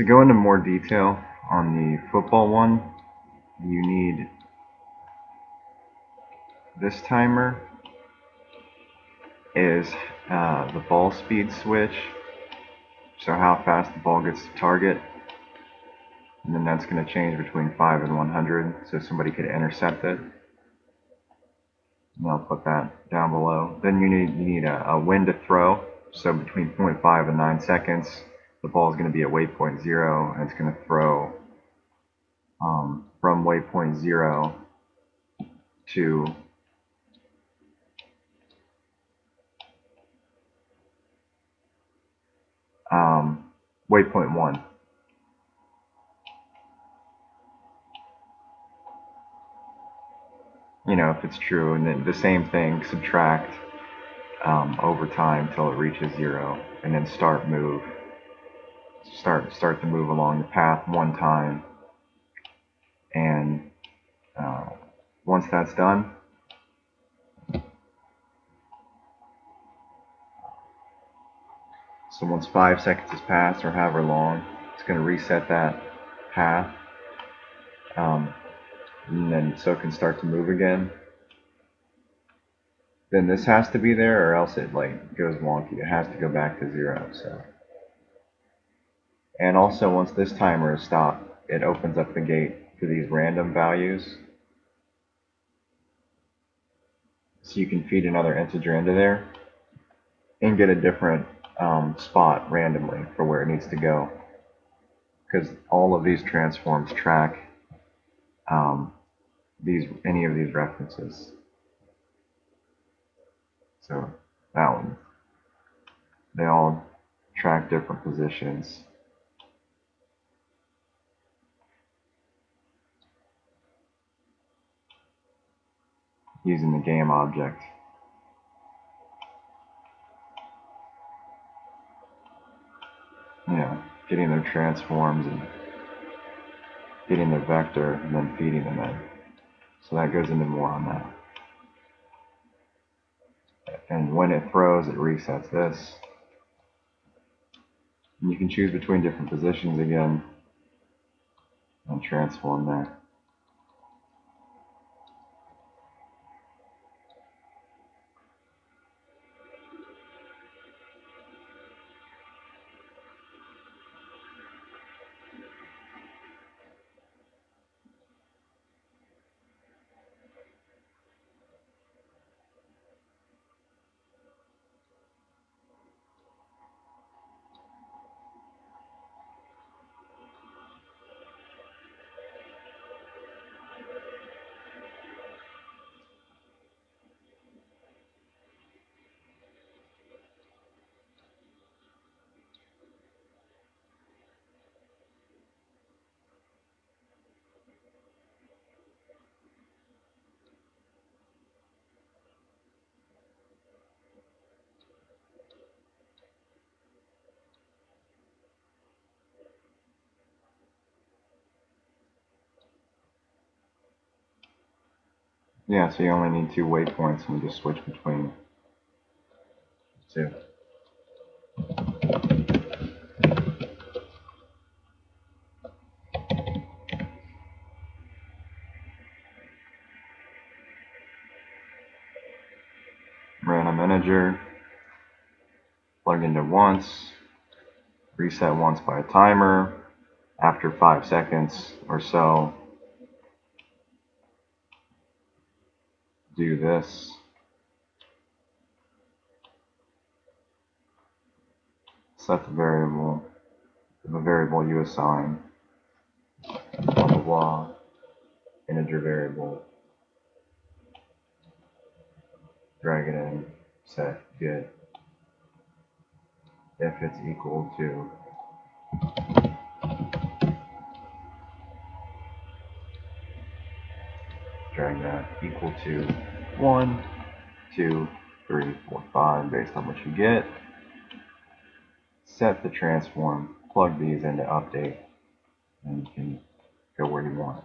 To go into more detail on the football one, you need this timer is the ball speed switch, so how fast the ball gets to target, and then that's going to change between 5 and 100, so somebody could intercept it. And I'll put that down below. Then you need a when to throw, so between 0.5 and 9 seconds, the ball is going to be at waypoint 0, and it's going to throw from waypoint 0 to waypoint 1. You know, if it's true, and then the same thing, subtract over time till it reaches 0, and then start the move along the path one time, and once that's done, so once 5 seconds has passed, or however long, it's going to reset that path, and then so it can start to move again. Then this has to be there, or else it like goes wonky. It has to go back to 0. So, and also once this timer is stopped, it opens up the gate to these random values. So you can feed another integer into there and get a different spot randomly for where it needs to go, because all of these transforms track any of these references. So that one, they all track different positions. Using the game object. Yeah, getting their transforms and getting their vector and then feeding them in. So that goes into more on that. And when it throws, it resets this. And you can choose between different positions again and transform there. Yeah, so you only need 2 waypoints and you just switch between 2. Random integer, plug into once, reset once by a timer. After 5 seconds or so, do this. Set the variable you assign, blah blah blah, integer variable, drag it in, set, get, if it's equal to drag that equal to 1, 2, 3, 4, 5 based on what you get. Set the transform, plug these into update, and you can go where you want.